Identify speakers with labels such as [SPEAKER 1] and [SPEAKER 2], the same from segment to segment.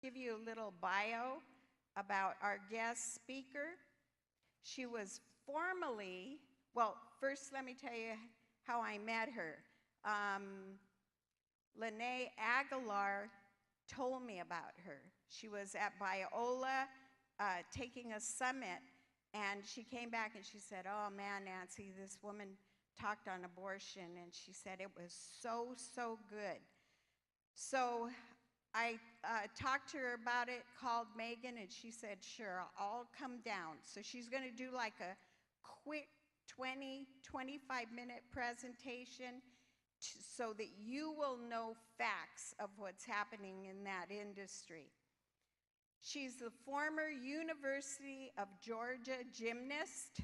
[SPEAKER 1] Give you a little bio about our guest speaker. She was formerly, well, first let me tell you how I met her. Lene Aguilar told me about her. She was at Biola taking a summit, and she came back and she said, "Oh man, Nancy, this woman talked on abortion," and she said it was so, so good. So I talked to her about it, called Megan, and she said, "Sure, I'll come down." So she's going to do like a quick 20, 25-minute presentation so that you will know facts of what's happening in that industry. She's the former University of Georgia gymnast.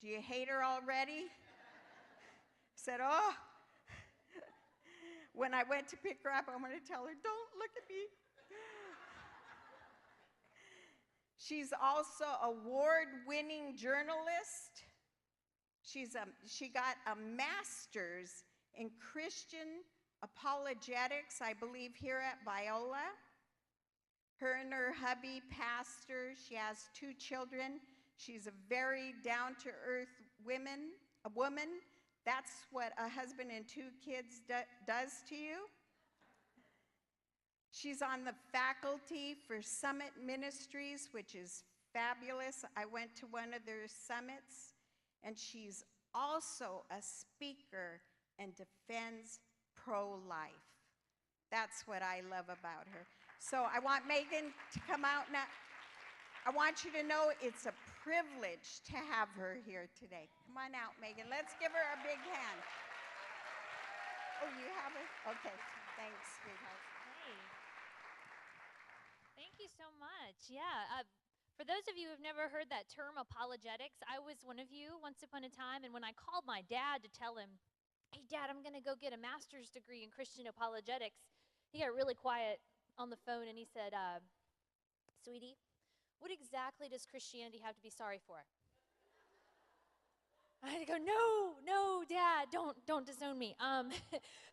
[SPEAKER 1] Do you hate her already? Said, "Oh." When I went to pick her up, I'm going to tell her, "Don't look at me." She's also award-winning journalist. She got a master's in Christian apologetics, I believe, here at Biola. Her and her hubby pastor. She has 2 children. She's a very down-to-earth woman. That's what a husband and 2 kids does to you. She's on the faculty for Summit Ministries, which is fabulous. I went to one of their summits, and she's also a speaker and defends pro-life. That's what I love about her. So I want Megan to come out now. I want you to know it's a privilege to have her here today. Come on out, Megan. Let's give her a big hand. Oh, you have it? Okay. Thanks, sweetheart.
[SPEAKER 2] Hey. Thank you so much. Yeah. For those of you who have never heard that term apologetics, I was one of you once upon a time. And when I called my dad to tell him, "Hey, Dad, I'm going to go get a master's degree in Christian apologetics," he got really quiet on the phone and he said, "Sweetie, what exactly does Christianity have to be sorry for?" I had to go, no, Dad, don't disown me.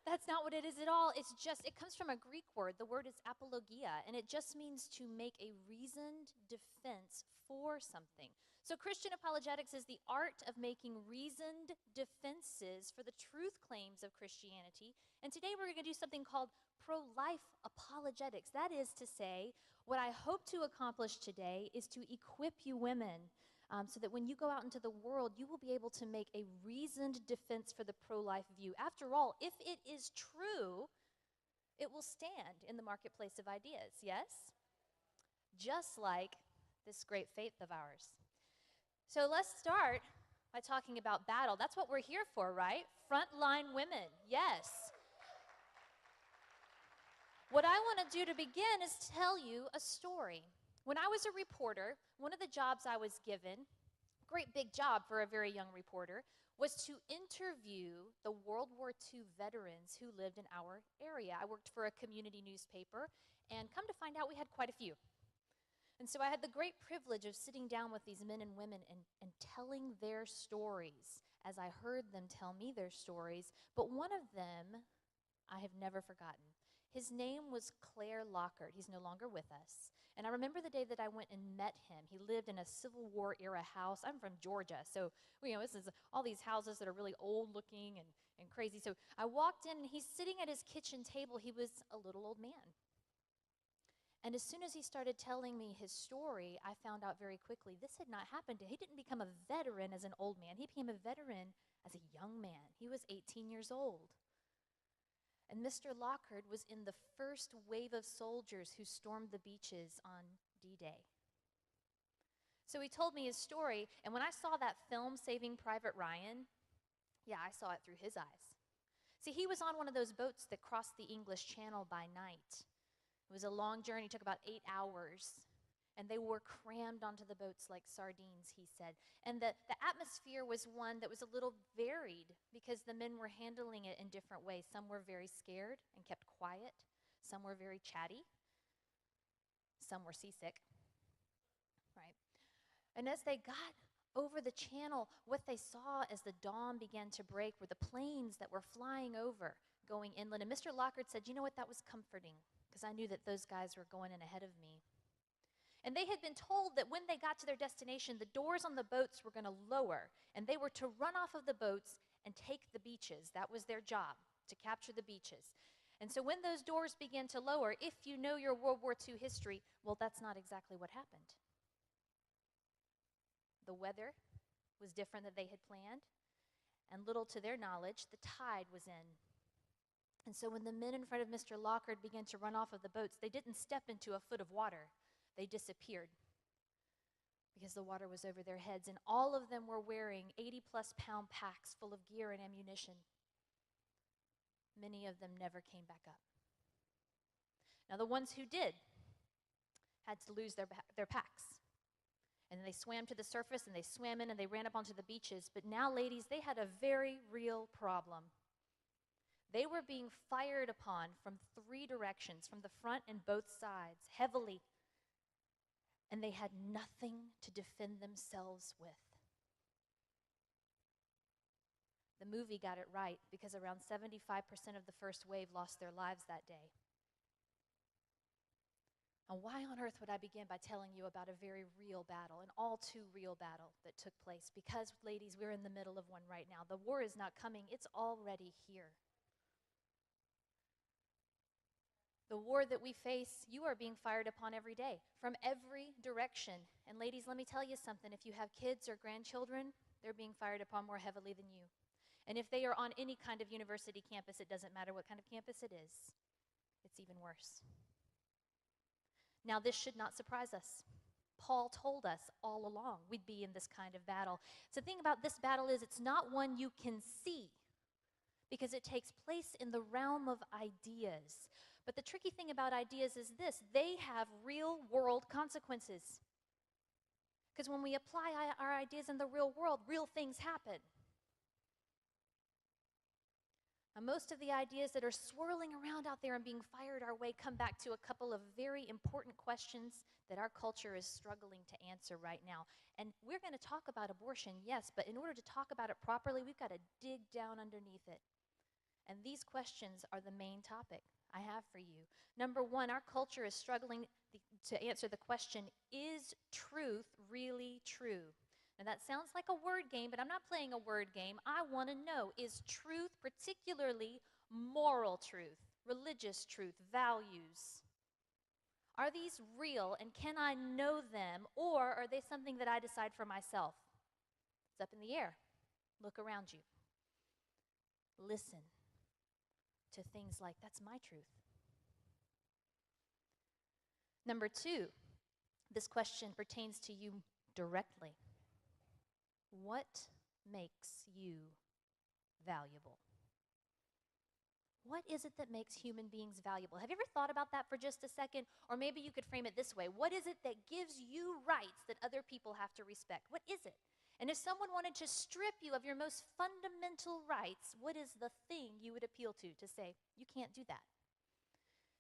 [SPEAKER 2] That's not what it is at all. It comes from a Greek word. The word is apologia, and it just means to make a reasoned defense for something. So Christian apologetics is the art of making reasoned defenses for the truth claims of Christianity. And today we're going to do something called pro-life apologetics. That is to say, what I hope to accomplish today is to equip you women so that when you go out into the world, you will be able to make a reasoned defense for the pro-life view. After all, if it is true, it will stand in the marketplace of ideas, yes? Just like this great faith of ours. So let's start by talking about battle. That's what we're here for, right? Frontline women, yes. What I want to do to begin is tell you a story. When I was a reporter, one of the jobs I was given, great big job for a very young reporter, was to interview the World War II veterans who lived in our area. I worked for a community newspaper, and come to find out, we had quite a few. And so I had the great privilege of sitting down with these men and women and telling their stories as I heard them tell me their stories. But one of them I have never forgotten. His name was Claire Lockhart. He's no longer with us. And I remember the day that I went and met him. He lived in a Civil War era house. I'm from Georgia, so this is all these houses that are really old looking and crazy. So I walked in and he's sitting at his kitchen table. He was a little old man. And as soon as he started telling me his story, I found out very quickly this had not happened to him. He didn't become a veteran as an old man. He became a veteran as a young man. He was 18 years old. And Mr. Lockhart was in the first wave of soldiers who stormed the beaches on D-Day. So he told me his story, and when I saw that film, Saving Private Ryan, I saw it through his eyes. See, he was on one of those boats that crossed the English Channel by night. It was a long journey, took about 8 hours, and they were crammed onto the boats like sardines, he said. And the atmosphere was one that was a little varied because the men were handling it in different ways. Some were very scared and kept quiet. Some were very chatty. Some were seasick, right? And as they got over the channel, what they saw as the dawn began to break were the planes that were flying over, going inland. And Mr. Lockhart said, "You know what, that was comforting, because I knew that those guys were going in ahead of me. And they had been told that when they got to their destination, the doors on the boats were going to lower, and they were to run off of the boats and take the beaches. That was their job, to capture the beaches. And so when those doors began to lower, if you know your World War II history, well, that's not exactly what happened. The weather was different than they had planned, and little to their knowledge, the tide was in. And so when the men in front of Mr. Lockard began to run off of the boats, they didn't step into a foot of water. They disappeared because the water was over their heads, and all of them were wearing 80-plus pound packs full of gear and ammunition. Many of them never came back up. Now, the ones who did had to lose their packs. And they swam to the surface, and they swam in, and they ran up onto the beaches. But now, ladies, they had a very real problem. They were being fired upon from 3 directions, from the front and both sides, heavily. And they had nothing to defend themselves with. The movie got it right, because around 75% of the first wave lost their lives that day. And why on earth would I begin by telling you about a very real battle, an all too real battle that took place? Because, ladies, we're in the middle of one right now. The war is not coming, it's already here. The war that we face, you are being fired upon every day, from every direction. And ladies, let me tell you something. If you have kids or grandchildren, they're being fired upon more heavily than you. And if they are on any kind of university campus, it doesn't matter what kind of campus it is. It's even worse. Now, this should not surprise us. Paul told us all along we'd be in this kind of battle. So the thing about this battle is it's not one you can see, because it takes place in the realm of ideas. But the tricky thing about ideas is this: they have real world consequences. Because when we apply our ideas in the real world, real things happen. Now, most of the ideas that are swirling around out there and being fired our way come back to a couple of very important questions that our culture is struggling to answer right now. And we're going to talk about abortion, yes, but in order to talk about it properly, we've got to dig down underneath it. And these questions are the main topic I have for you. Number one, our culture is struggling to answer the question, is truth really true? Now that sounds like a word game, but I'm not playing a word game. I want to know, is truth, particularly moral truth, religious truth, values, are these real, and can I know them, or are they something that I decide for myself? It's up in the air. Look around you. Listen to things like, that's my truth. Number two, this question pertains to you directly. What makes you valuable? What is it that makes human beings valuable? Have you ever thought about that for just a second? Or maybe you could frame it this way. What is it that gives you rights that other people have to respect? What is it? And if someone wanted to strip you of your most fundamental rights, what is the thing you would appeal to say, you can't do that?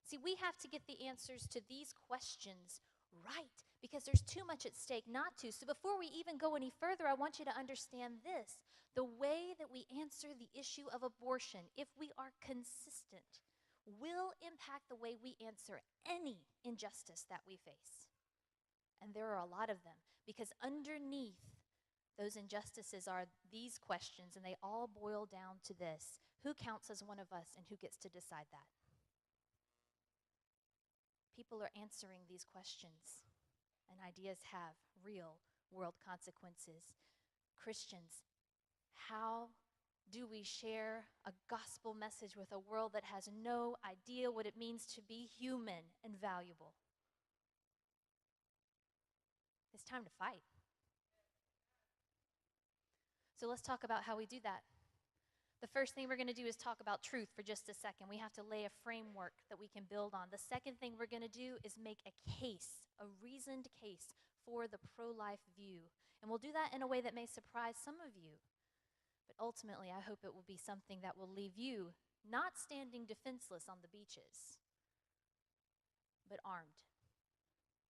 [SPEAKER 2] See, we have to get the answers to these questions right, because there's too much at stake not to. So before we even go any further, I want you to understand this. The way that we answer the issue of abortion, if we are consistent, will impact the way we answer any injustice that we face. And there are a lot of them, because underneath those injustices are these questions, and they all boil down to this: who counts as one of us, and who gets to decide that? People are answering these questions, and ideas have real world consequences. Christians, how do we share a gospel message with a world that has no idea what it means to be human and valuable? It's time to fight. So let's talk about how we do that. The first thing we're going to do is talk about truth for just a second. We have to lay a framework that we can build on. The second thing we're going to do is make a case, a reasoned case for the pro-life view. And we'll do that in a way that may surprise some of you. But ultimately, I hope it will be something that will leave you not standing defenseless on the beaches, but armed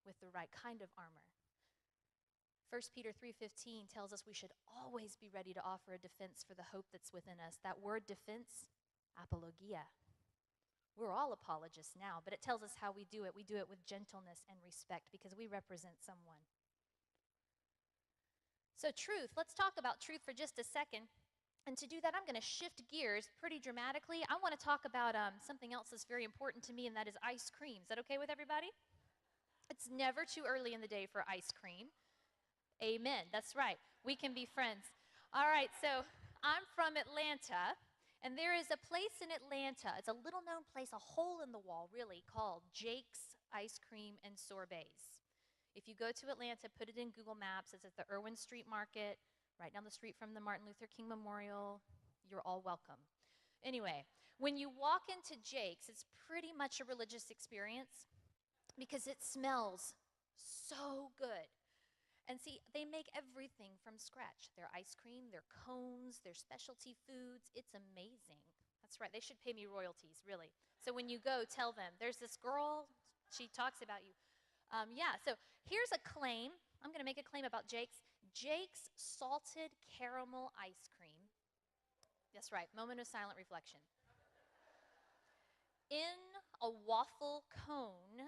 [SPEAKER 2] with the right kind of armor. 1 Peter 3:15 tells us we should always be ready to offer a defense for the hope that's within us. That word defense, apologia. We're all apologists now, but it tells us how we do it. We do it with gentleness and respect because we represent someone. So truth, let's talk about truth for just a second. And to do that, I'm going to shift gears pretty dramatically. I want to talk about something else that's very important to me, and that is ice cream. Is that okay with everybody? It's never too early in the day for ice cream. Amen. That's right. We can be friends. All right, so I'm from Atlanta, and there is a place in Atlanta. It's a little-known place, a hole in the wall, really, called Jake's Ice Cream and Sorbets. If you go to Atlanta, put it in Google Maps. It's at the Irwin Street Market, right down the street from the Martin Luther King Memorial. You're all welcome. Anyway, when you walk into Jake's, it's pretty much a religious experience because it smells so good. And see, they make everything from scratch. Their ice cream, their cones, their specialty foods. It's amazing. That's right. They should pay me royalties, really. So when you go, tell them, there's this girl, she talks about you. So here's a claim. I'm going to make a claim about Jake's. Jake's salted caramel ice cream. That's right, moment of silent reflection. In a waffle cone.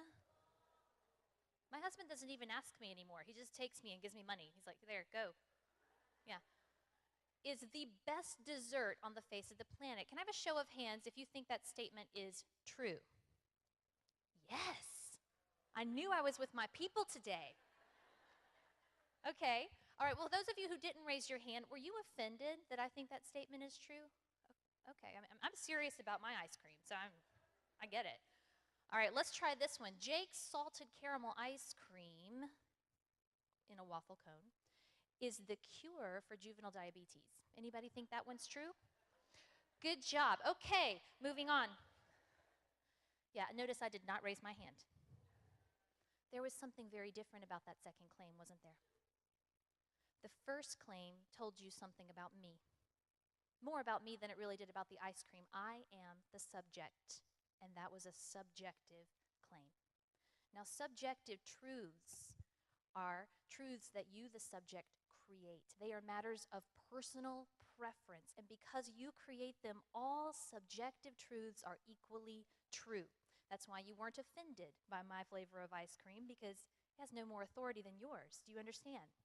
[SPEAKER 2] My husband doesn't even ask me anymore. He just takes me and gives me money. He's like, there, go. Yeah. Is the best dessert on the face of the planet. Can I have a show of hands if you think that statement is true? Yes. I knew I was with my people today. Okay. All right, well, those of you who didn't raise your hand, were you offended that I think that statement is true? Okay, I'm serious about my ice cream, so I get it. All right, let's try this one. Jake's salted caramel ice cream in a waffle cone is the cure for juvenile diabetes. Anybody think that one's true? Good job. Okay, moving on. Yeah, notice I did not raise my hand. There was something very different about that second claim, wasn't there? The first claim told you something about me. More about me than it really did about the ice cream. I am the subject, and that was a subjective claim. Now, subjective truths are truths that you, the subject, create. They are matters of personal preference, and because you create them, all subjective truths are equally true. That's why you weren't offended by my flavor of ice cream, because it has no more authority than yours. Do you understand?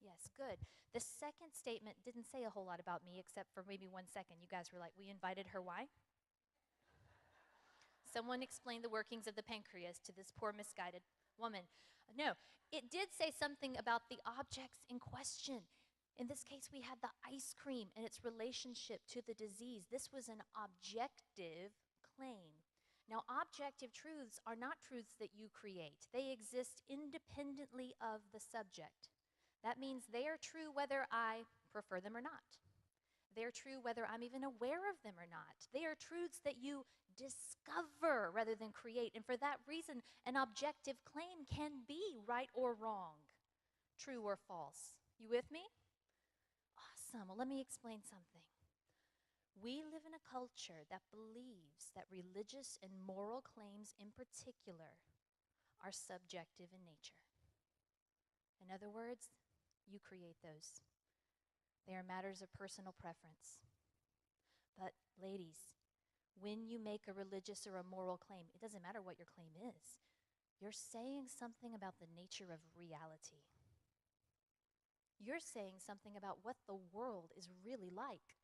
[SPEAKER 2] Yes, good. The second statement didn't say a whole lot about me, except for maybe 1 second. You guys were like, we invited her, why? Someone explained the workings of the pancreas to this poor misguided woman. No, it did say something about the objects in question. In this case, we had the ice cream and its relationship to the disease. This was an objective claim. Now, objective truths are not truths that you create. They exist independently of the subject. That means they are true whether I prefer them or not. They're true whether I'm even aware of them or not. They are truths that you discover rather than create. And for that reason, an objective claim can be right or wrong, true or false. You with me? Awesome. Well, let me explain something. We live in a culture that believes that religious and moral claims in particular are subjective in nature. In other words, you create those. They are matters of personal preference. But ladies, when you make a religious or a moral claim, it doesn't matter what your claim is. You're saying something about the nature of reality. You're saying something about what the world is really like.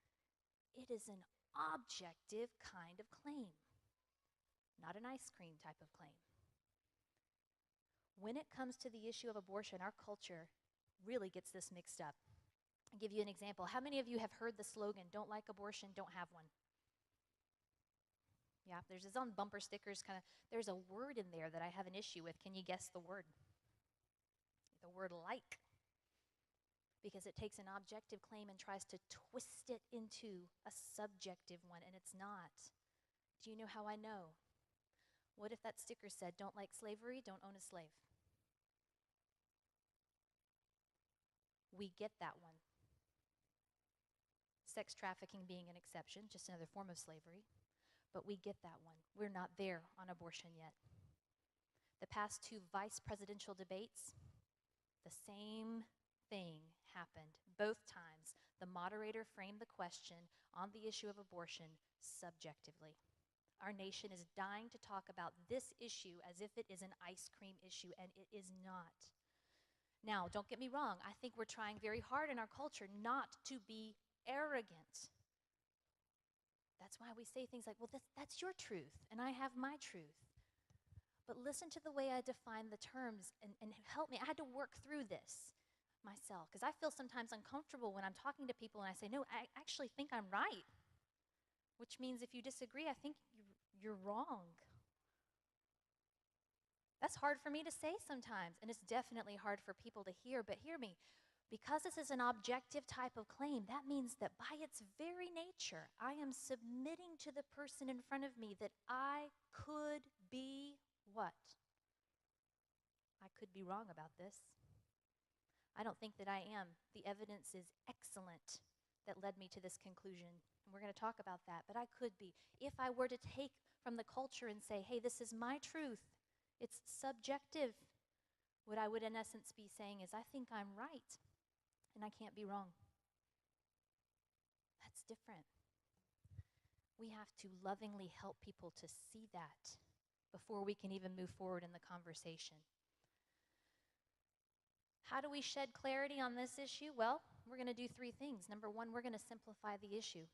[SPEAKER 2] It is an objective kind of claim, not an ice cream type of claim. When it comes to the issue of abortion, our culture really gets this mixed up. I'll give you an example. How many of you have heard the slogan, don't like abortion, don't have one? Yeah, there's this on bumper stickers, there's a word in there that I have an issue with. Can you guess the word? The word like. Because it takes an objective claim and tries to twist it into a subjective one, and it's not. Do you know how I know? What if that sticker said, don't like slavery, don't own a slave? We get that one. Sex trafficking being an exception, just another form of slavery. But we get that one. We're not there on abortion yet. The past 2 vice presidential debates, the same thing happened. Both times, the moderator framed the question on the issue of abortion subjectively. Our nation is dying to talk about this issue as if it is an ice cream issue, and it is not. Now, don't get me wrong. I think we're trying very hard in our culture not to be arrogant. That's why we say things like, well, that's your truth, and I have my truth. But listen to the way I define the terms and help me. I had to work through this myself because I feel sometimes uncomfortable when I'm talking to people and I say, no, I actually think I'm right, which means if you disagree, I think you're wrong. That's hard for me to say sometimes, and it's definitely hard for people to hear, but hear me. Because this is an objective type of claim, that means that by its very nature, I am submitting to the person in front of me that I could be what? I could be wrong about this. I don't think that I am. The evidence is excellent that led me to this conclusion, and we're going to talk about that, but I could be. If I were to take from the culture and say, hey, this is my truth, it's subjective, what I would in essence be saying is, I think I'm right, and I can't be wrong. That's different. We have to lovingly help people to see that before we can even move forward in the conversation. How do we shed clarity on this issue? Well, we're going to do three things. Number one, we're going to simplify the issue.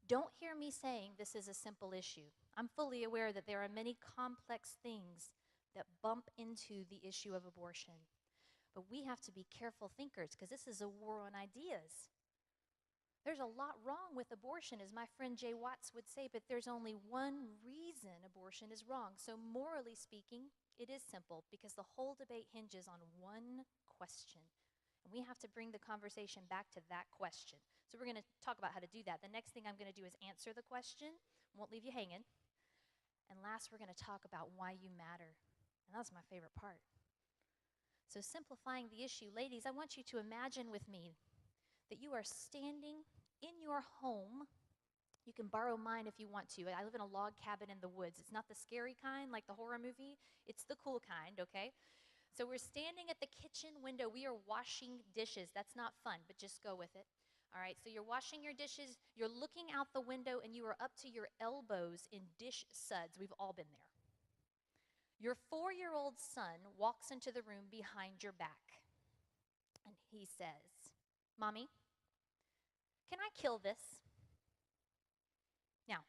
[SPEAKER 2] Don't hear me saying this is a simple issue. I'm fully aware that there are many complex things that bump into the issue of abortion. But we have to be careful thinkers because this is a war on ideas. There's a lot wrong with abortion, as my friend Jay Watts would say, but there's only one reason abortion is wrong. So morally speaking, it is simple because the whole debate hinges on one question. And we have to bring the conversation back to that question. So we're going to talk about how to do that. The next thing I'm going to do is answer the question. Won't leave you hanging. And last, we're going to talk about why you matter. And that's my favorite part. So simplifying the issue, ladies, I want you to imagine with me that you are standing in your home. You can borrow mine if you want to. I live in a log cabin in the woods. It's not the scary kind like the horror movie. It's the cool kind, okay? So we're standing at the kitchen window. We are washing dishes. That's not fun, but just go with it. All right, so you're washing your dishes. You're looking out the window, and you are up to your elbows in dish suds. We've all been there. Your 4-year-old son walks into the room behind your back, and he says, Mommy, can I kill this? Now,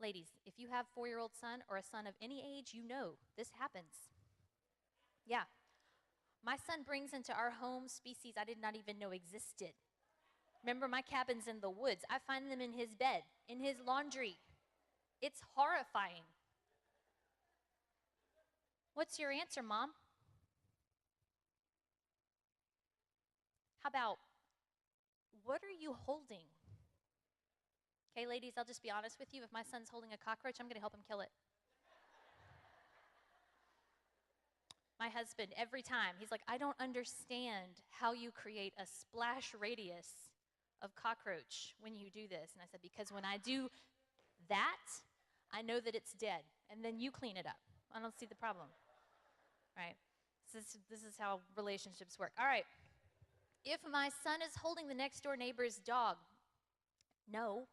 [SPEAKER 2] ladies, if you have a 4-year-old son or a son of any age, you know this happens. Yeah. My son brings into our home species I did not even know existed. Remember, my cabin's in the woods. I find them in his bed, in his laundry. It's horrifying. What's your answer, Mom? How about, what are you holding? Okay, ladies, I'll just be honest with you. If my son's holding a cockroach, I'm going to help him kill it. My husband, every time, he's like, I don't understand how you create a splash radius of cockroach when you do this. And I said, because when I do that, I know that it's dead. And then you clean it up. I don't see the problem. Right? This is how relationships work. All right. If my son is holding the next door neighbor's dog, no.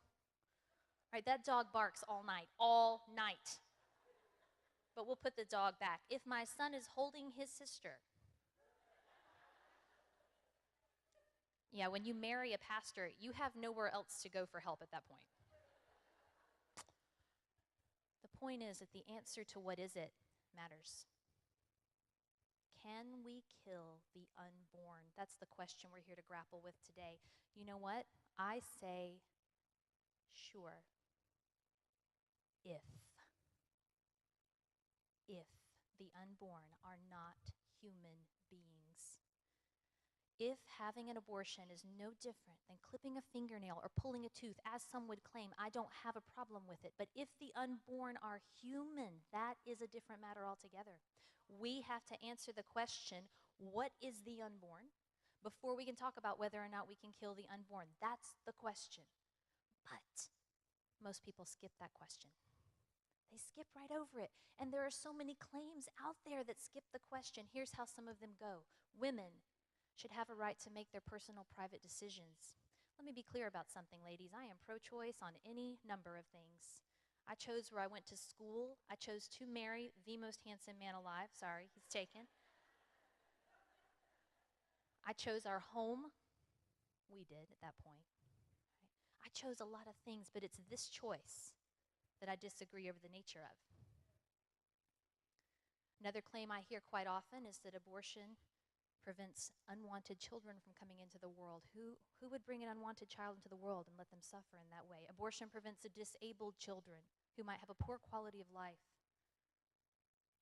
[SPEAKER 2] Right? That dog barks all night. But we'll put the dog back. If my son is holding his sister, yeah, when you marry a pastor, you have nowhere else to go for help at that point. The point is that the answer to what is it matters. Can we kill the unborn? That's the question we're here to grapple with today. You know what? I say, sure. If the unborn are not human beings. If having an abortion is no different than clipping a fingernail or pulling a tooth, as some would claim, I don't have a problem with it. But if the unborn are human, that is a different matter altogether. We have to answer the question, what is the unborn? Before we can talk about whether or not we can kill the unborn. That's the question. But most people skip that question. They skip right over it. And there are so many claims out there that skip the question. Here's how some of them go. Women should have a right to make their personal private decisions. Let me be clear about something, ladies. I am pro-choice on any number of things. I chose where I went to school. I chose to marry the most handsome man alive. Sorry, he's taken. I chose our home. We did at that point. Right? I chose a lot of things, but it's this choice that I disagree over the nature of. Another claim I hear quite often is that abortion prevents unwanted children from coming into the world. Who would bring an unwanted child into the world and let them suffer in that way? Abortion prevents the disabled children who might have a poor quality of life.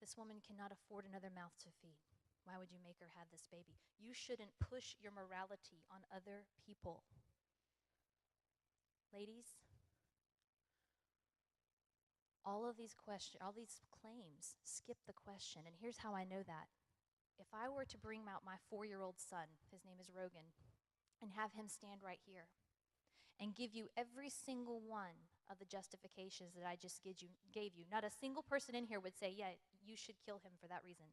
[SPEAKER 2] This woman cannot afford another mouth to feed. Why would you make her have this baby? You shouldn't push your morality on other people. Ladies, all these claims skip the question, and here's how I know that. If I were to bring out my 4-year-old son, his name is Rogan, and have him stand right here and give you every single one of the justifications that I just gave you, not a single person in here would say, yeah, you should kill him for that reason.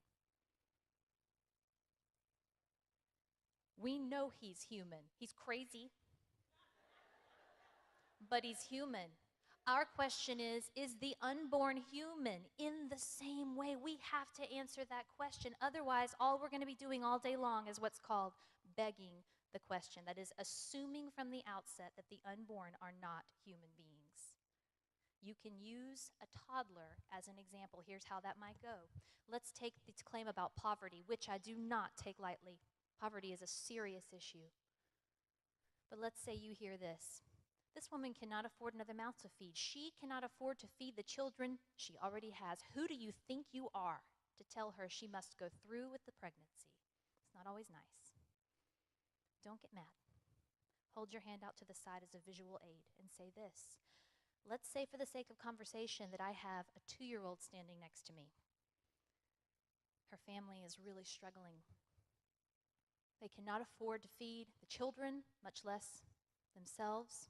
[SPEAKER 2] We know he's human. He's crazy, but he's human. Our question is the unborn human in the same way? We have to answer that question. Otherwise, all we're going to be doing all day long is what's called begging the question. That is, assuming from the outset that the unborn are not human beings. You can use a toddler as an example. Here's how that might go. Let's take this claim about poverty, which I do not take lightly. Poverty is a serious issue. But let's say you hear this. This woman cannot afford another mouth to feed. She cannot afford to feed the children she already has. Who do you think you are to tell her she must go through with the pregnancy? It's not always nice. Don't get mad. Hold your hand out to the side as a visual aid and say this. Let's say for the sake of conversation that I have a 2-year-old standing next to me. Her family is really struggling. They cannot afford to feed the children, much less themselves.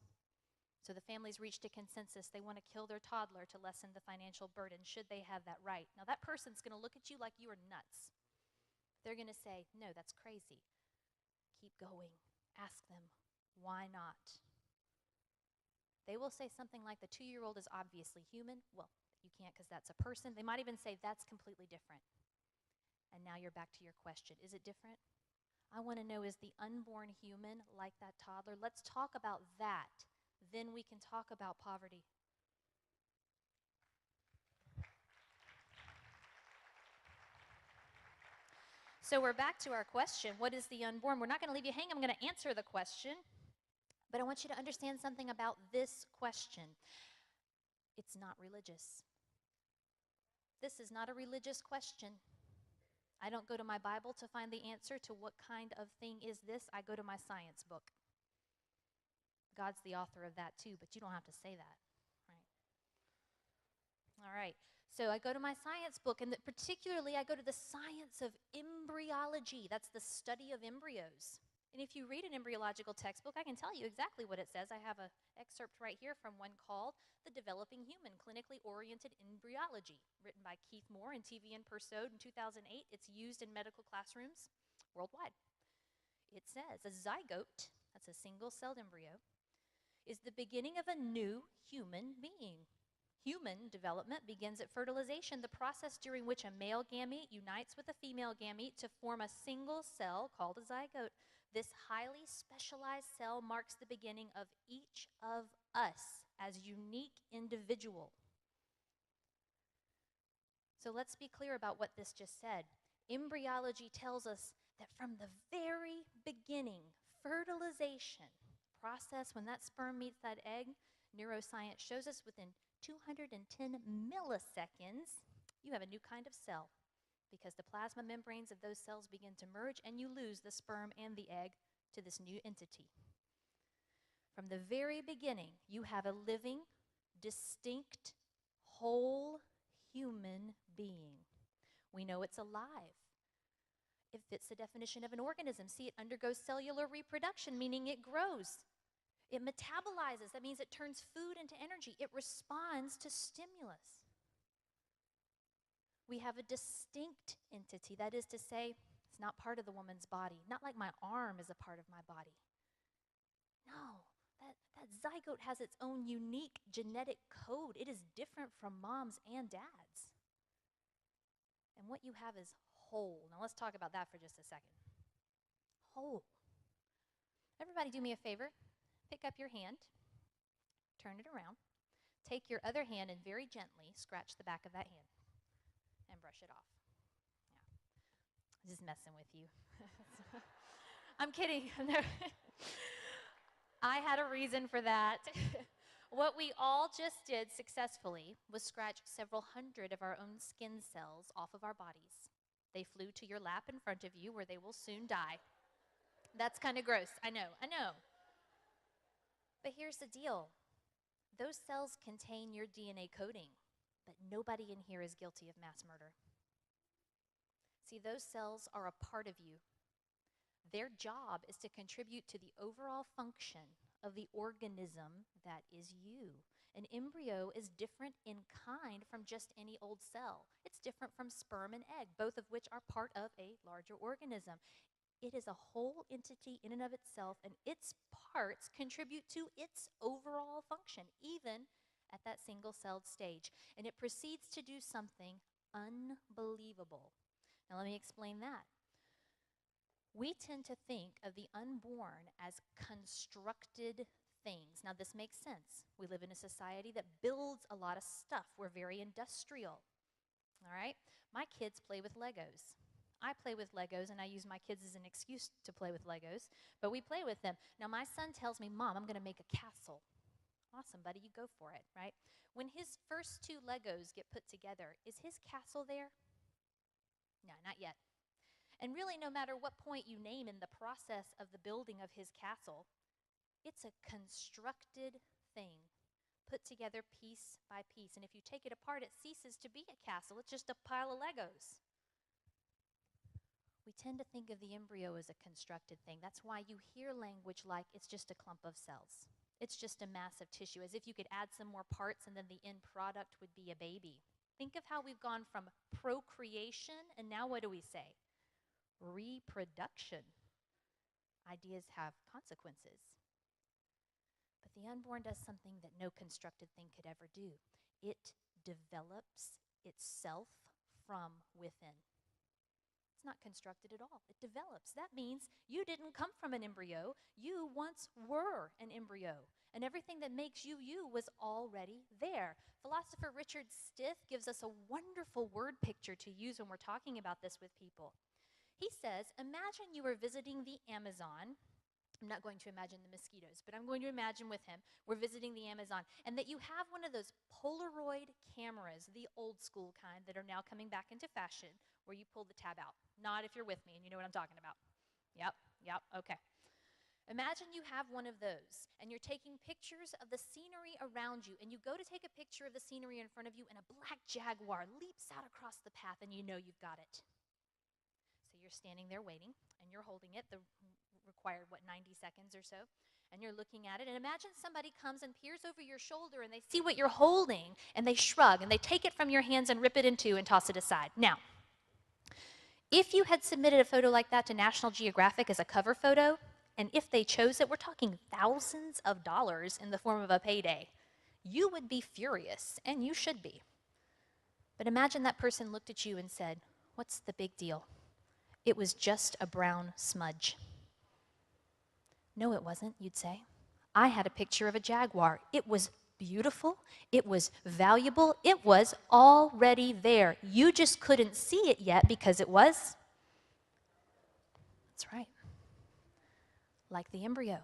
[SPEAKER 2] So the family's reached a consensus. They want to kill their toddler to lessen the financial burden, should they have that right. Now that person's going to look at you like you are nuts. They're going to say, no, that's crazy. Keep going. Ask them, why not? They will say something like, the 2-year-old is obviously human. Well, you can't because that's a person. They might even say, that's completely different. And now you're back to your question. Is it different? I want to know, is the unborn human like that toddler? Let's talk about that. Then we can talk about poverty. So we're back to our question, what is the unborn? We're not going to leave you hanging. I'm going to answer the question, but I want you to understand something about this question. It's not religious. This is not a religious question. I don't go to my Bible to find the answer to what kind of thing is this. I go to my science book. God's the author of that too, but you don't have to say that, right? All right, so I go to my science book, and particularly I go to the science of embryology. That's the study of embryos. And if you read an embryological textbook, I can tell you exactly what it says. I have an excerpt right here from one called The Developing Human, Clinically Oriented Embryology, written by Keith Moore and TVN Persaud in 2008. It's used in medical classrooms worldwide. It says, a zygote, that's a single-celled embryo, is the beginning of a new human being. Human development begins at fertilization, the process during which a male gamete unites with a female gamete to form a single cell called a zygote. This highly specialized cell marks the beginning of each of us as unique individual. So let's be clear about what this just said. Embryology tells us that from the very beginning, fertilization process, when that sperm meets that egg, neuroscience shows us within 210 milliseconds, you have a new kind of cell because the plasma membranes of those cells begin to merge and you lose the sperm and the egg to this new entity. From the very beginning, you have a living, distinct, whole human being. We know it's alive. It fits the definition of an organism. See, it undergoes cellular reproduction, meaning it grows. It metabolizes. That means it turns food into energy. It responds to stimulus. We have a distinct entity. That is to say, it's not part of the woman's body. Not like my arm is a part of my body. No, that zygote has its own unique genetic code. It is different from mom's and dad's. And what you have is whole. Now let's talk about that for just a second. Whole. Everybody do me a favor. Pick up your hand, turn it around, take your other hand and very gently scratch the back of that hand and brush it off. Yeah. Just messing with you. I'm kidding. No. I had a reason for that. What we all just did successfully was scratch several hundred of our own skin cells off of our bodies. They flew to your lap in front of you where they will soon die. That's kind of gross. I know. But here's the deal. Those cells contain your DNA coding, but nobody in here is guilty of mass murder. See, those cells are a part of you. Their job is to contribute to the overall function of the organism that is you. An embryo is different in kind from just any old cell. It's different from sperm and egg, both of which are part of a larger organism. It is a whole entity in and of itself, and its parts contribute to its overall function, even at that single-celled stage. And it proceeds to do something unbelievable. Now, let me explain that. We tend to think of the unborn as constructed things. Now, this makes sense. We live in a society that builds a lot of stuff. We're very industrial. All right? My kids play with Legos. I play with Legos, and I use my kids as an excuse to play with Legos, but we play with them. Now, my son tells me, Mom, I'm going to make a castle. Awesome, buddy, you go for it, right? When his first 2 Legos get put together, is his castle there? No, not yet. And really, no matter what point you name in the process of the building of his castle, it's a constructed thing, put together piece by piece. And if you take it apart, it ceases to be a castle. It's just a pile of Legos. We tend to think of the embryo as a constructed thing. That's why you hear language like it's just a clump of cells. It's just a mass of tissue, as if you could add some more parts and then the end product would be a baby. Think of how we've gone from procreation, and now what do we say? Reproduction. Ideas have consequences. But the unborn does something that no constructed thing could ever do. It develops itself from within. It's not constructed at all. It develops. That means you didn't come from an embryo. You once were an embryo. And everything that makes you you was already there. Philosopher Richard Stith gives us a wonderful word picture to use when we're talking about this with people. He says, imagine you were visiting the Amazon. I'm not going to imagine the mosquitoes, but I'm going to imagine with him, we're visiting the Amazon, and that you have one of those Polaroid cameras, the old school kind that are now coming back into fashion, where you pull the tab out. Not if you're with me and you know what I'm talking about. Yep, okay. Imagine you have one of those, and you're taking pictures of the scenery around you, and you go to take a picture of the scenery in front of you, and a black jaguar leaps out across the path, and you know you've got it. So you're standing there waiting, and you're holding it, the required, 90 seconds or so, and you're looking at it, and imagine somebody comes and peers over your shoulder, and they see what you're holding, and they shrug, and they take it from your hands and rip it in two and toss it aside. Now, if you had submitted a photo like that to National Geographic as a cover photo, and if they chose it, we're talking thousands of dollars in the form of a payday, you would be furious, and you should be. But imagine that person looked at you and said, what's the big deal? It was just a brown smudge. No, it wasn't, you'd say. I had a picture of a jaguar. It was beautiful. It was valuable. It was already there. You just couldn't see it yet because it was. That's right. Like the embryo.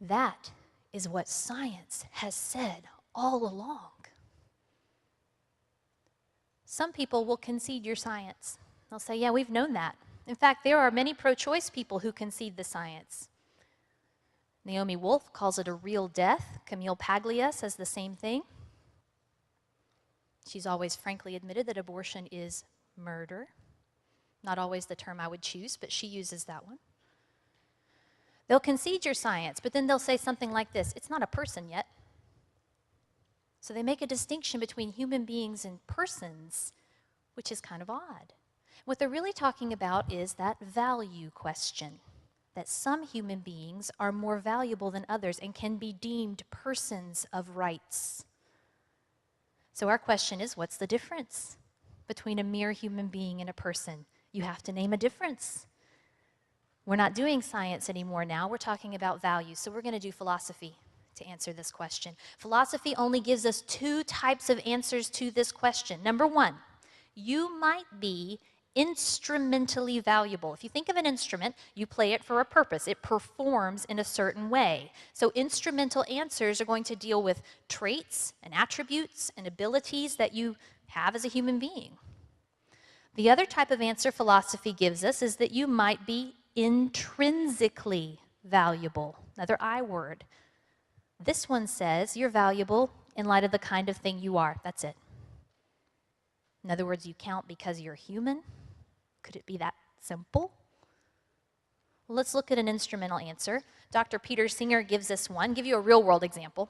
[SPEAKER 2] That is what science has said all along. Some people will concede your science. They'll say, yeah, we've known that. In fact, there are many pro-choice people who concede the science. Naomi Wolf calls it a real death. Camille Paglia says the same thing. She's always frankly admitted that abortion is murder. Not always the term I would choose, but she uses that one. They'll concede your science, but then they'll say something like this, it's not a person yet. So they make a distinction between human beings and persons, which is kind of odd. What they're really talking about is that value question. that some human beings are more valuable than others and can be deemed persons of rights. So our question is, what's the difference between a mere human being and a person? You have to name a difference. We're not doing science anymore now. We're talking about values. So we're going to do philosophy to answer this question. Philosophy only gives us two types of answers to this question. Number one, you might be instrumentally valuable. If you think of an instrument, you play it for a purpose. It performs in a certain way. So instrumental answers are going to deal with traits and attributes and abilities that you have as a human being. The other type of answer philosophy gives us is that you might be intrinsically valuable. Another I word. This one says you're valuable in light of the kind of thing you are. That's it. In other words, you count because you're human. Could it be that simple? Well, let's look at an instrumental answer. Dr. Peter Singer gives us one. I'll give you a real-world example.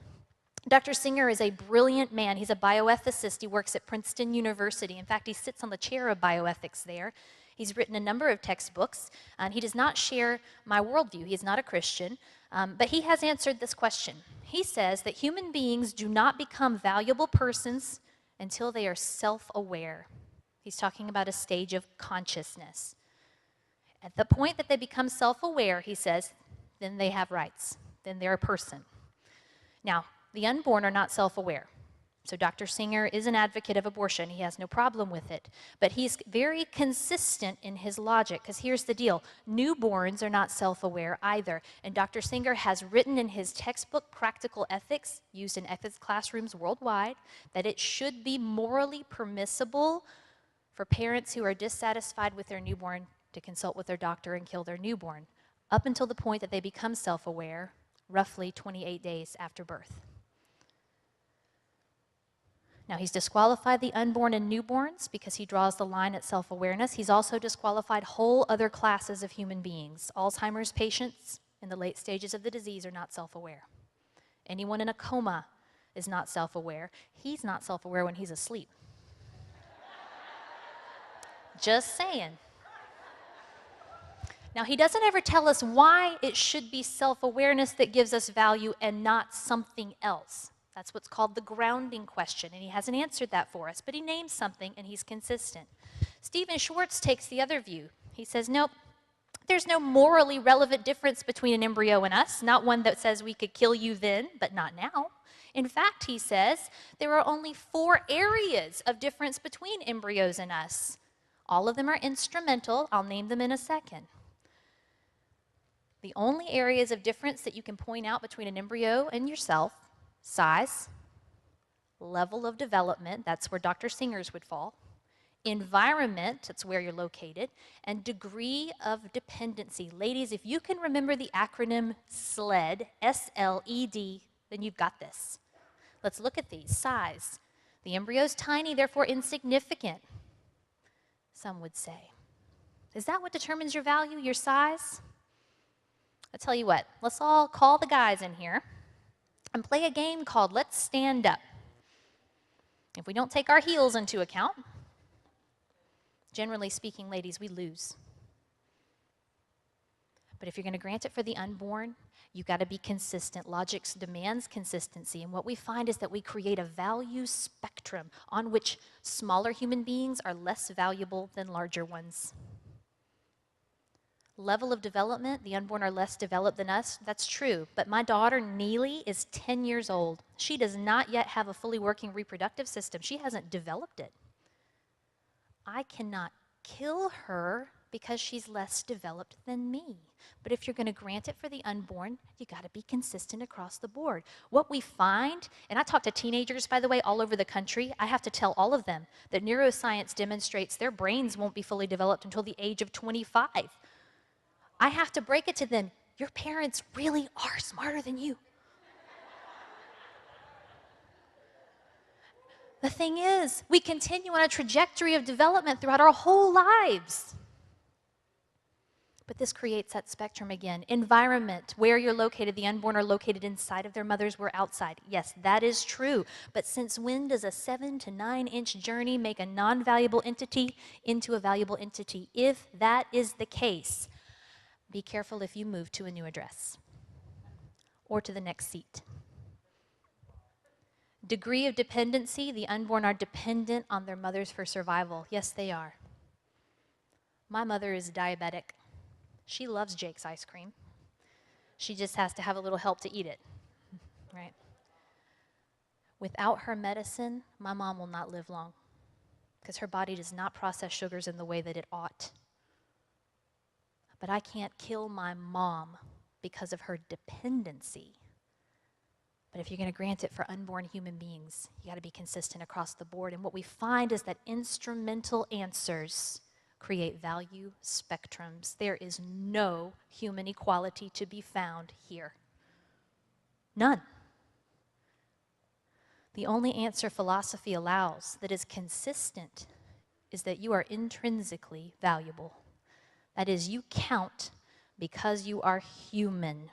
[SPEAKER 2] Dr. Singer is a brilliant man. He's a bioethicist. He works at Princeton University. In fact, he sits on the chair of bioethics there. He's written a number of textbooks, and he does not share my worldview. He is not a Christian, but he has answered this question. He says that human beings do not become valuable persons until they are self-aware. He's talking about a stage of consciousness. At the point that they become self-aware, he says, then they have rights. Then they're a person. Now, the unborn are not self-aware. So Dr. Singer is an advocate of abortion. He has no problem with it. But he's very consistent in his logic, because here's the deal. Newborns are not self-aware either. And Dr. Singer has written in his textbook, Practical Ethics, used in ethics classrooms worldwide, that it should be morally permissible for parents who are dissatisfied with their newborn to consult with their doctor and kill their newborn, up until the point that they become self-aware, roughly 28 days after birth. Now, he's disqualified the unborn and newborns because he draws the line at self-awareness. He's also disqualified whole other classes of human beings. Alzheimer's patients in the late stages of the disease are not self-aware. Anyone in a coma is not self-aware. He's not self-aware when he's asleep. Just saying. Now, he doesn't ever tell us why it should be self-awareness that gives us value and not something else. That's what's called the grounding question, and he hasn't answered that for us, but he names something, and he's consistent. Stephen Schwartz takes the other view. He says, nope, there's no morally relevant difference between an embryo and us, not one that says we could kill you then, but not now. In fact, he says, there are only 4 areas of difference between embryos and us. All of them are instrumental. I'll name them in a second. The only areas of difference that you can point out between an embryo and yourself: size, level of development, that's where Dr. Singer's would fall, environment, that's where you're located, and degree of dependency. Ladies, if you can remember the acronym SLED, S-L-E-D, then you've got this. Let's look at these. Size. The embryo's tiny, therefore insignificant, some would say. Is that what determines your value, your size? I'll tell you what, let's all call the guys in here and play a game called Let's Stand Up. If we don't take our heels into account, generally speaking, ladies, we lose. But if you're going to grant it for the unborn, you've got to be consistent. Logic demands consistency, and what we find is that we create a value spectrum on which smaller human beings are less valuable than larger ones. Level of development, the unborn are less developed than us. That's true. But my daughter, Neely, is 10 years old. She does not yet have a fully working reproductive system. She hasn't developed it. I cannot kill her because she's less developed than me. But if you're going to grant it for the unborn, you got to be consistent across the board. What we find, and I talk to teenagers, by the way, all over the country, I have to tell all of them that neuroscience demonstrates their brains won't be fully developed until the age of 25. I have to break it to them. Your parents really are smarter than you. The thing is, we continue on a trajectory of development throughout our whole lives. But this creates that spectrum again. Environment, where you're located, the unborn are located inside of their mothers, we're outside. Yes, that is true. But since when does a 7 to 9 inch journey make a non-valuable entity into a valuable entity? If that is the case, Be careful if you move to a new address or to the next seat. Degree of dependency, the unborn are dependent on their mothers for survival. Yes, they are. My mother is diabetic. She loves Jake's ice cream. She just has to have a little help to eat it, right? Without her medicine, my mom will not live long because her body does not process sugars in the way that it ought. But I can't kill my mom because of her dependency. But if you're going to grant it for unborn human beings, you got to be consistent across the board. And what we find is that instrumental answers create value spectrums. There is no human equality to be found here. None. The only answer philosophy allows that is consistent is that you are intrinsically valuable. That is, you count because you are human.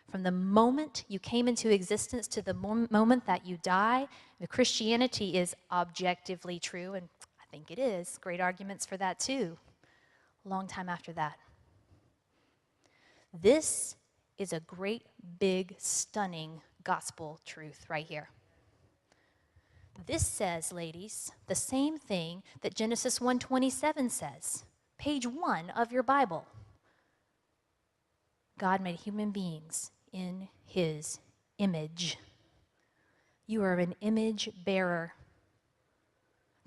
[SPEAKER 2] From the moment you came into existence to the moment that you die, the Christianity is objectively true, and I think it is. Great arguments for that too. A long time after that. This is a great, big, stunning gospel truth right here. This says, ladies, the same thing that Genesis 1:27 says. Page 1 of your Bible. God made human beings in his image. You are an image bearer.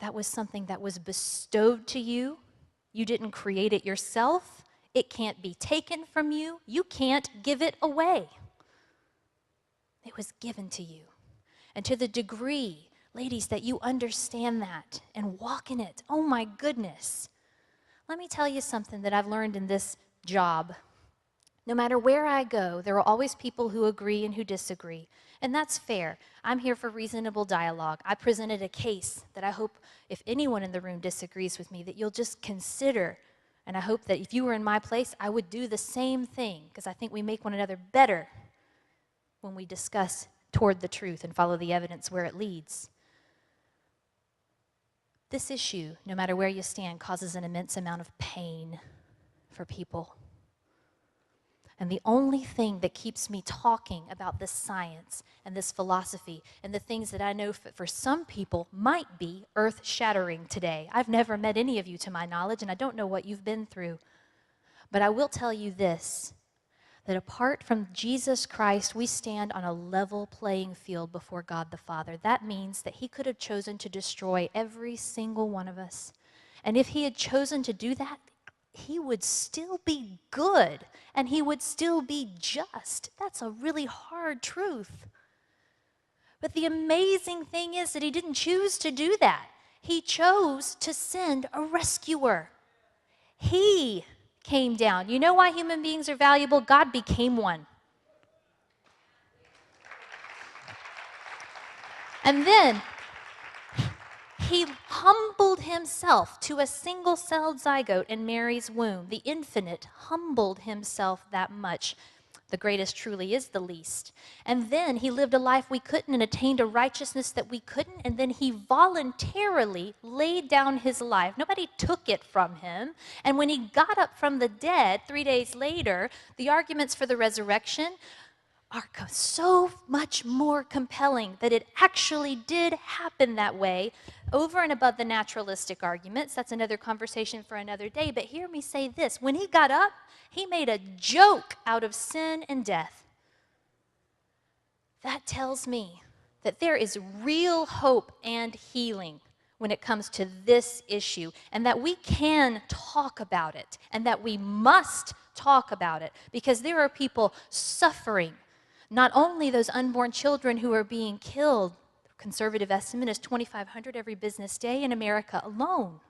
[SPEAKER 2] That was something that was bestowed to you. You didn't create it yourself. It can't be taken from you. You can't give it away. It was given to you. And to the degree, ladies, that you understand that and walk in it, oh my goodness. Let me tell you something that I've learned in this job. No matter where I go, there are always people who agree and who disagree. And that's fair. I'm here for reasonable dialogue. I presented a case that I hope if anyone in the room disagrees with me, that you'll just consider. And I hope that if you were in my place, I would do the same thing, because I think we make one another better when we discuss toward the truth and follow the evidence where it leads. This issue, no matter where you stand, causes an immense amount of pain for people. And the only thing that keeps me talking about this science and this philosophy and the things that I know for some people might be earth-shattering today. I've never met any of you to my knowledge, and I don't know what you've been through. But I will tell you this, that apart from Jesus Christ, we stand on a level playing field before God the Father. That means that he could have chosen to destroy every single one of us. And if he had chosen to do that, he would still be good, and he would still be just. That's a really hard truth. But the amazing thing is that he didn't choose to do that. He chose to send a rescuer. He came down. You know why human beings are valuable? God became one. And then he humbled himself to a single-celled zygote in Mary's womb. The infinite humbled himself that much. The greatest truly is the least. And then he lived a life we couldn't and attained a righteousness that we couldn't. And then he voluntarily laid down his life. Nobody took it from him. And when he got up from the dead 3 days later, the arguments for the resurrection are so much more compelling that it actually did happen that way, over and above the naturalistic arguments. That's another conversation for another day. But hear me say this. When he got up, he made a joke out of sin and death. That tells me that there is real hope and healing when it comes to this issue, and that we can talk about it, and that we must talk about it, because there are people suffering. Not only those unborn children who are being killed, conservative estimate is 2,500 every business day in America alone,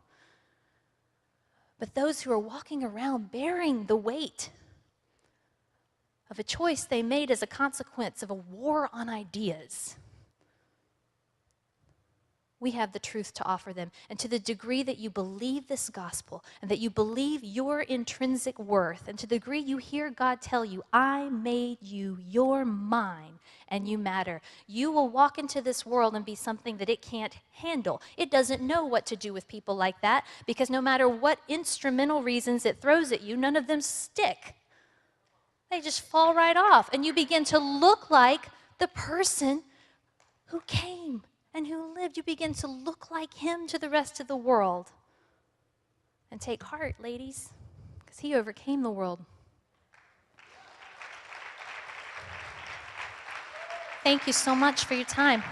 [SPEAKER 2] but those who are walking around bearing the weight of a choice they made as a consequence of a war on ideas. we have the truth to offer them. And to the degree that you believe this gospel and that you believe your intrinsic worth, and to the degree you hear God tell you, I made you, you're mine, and you matter, you will walk into this world and be something that it can't handle. It doesn't know what to do with people like that, because no matter what instrumental reasons it throws at you, none of them stick. They just fall right off, and you begin to look like the person who came and who lived. You begin to look like him to the rest of the world. And take heart, ladies, because he overcame the world. Thank you so much for your time.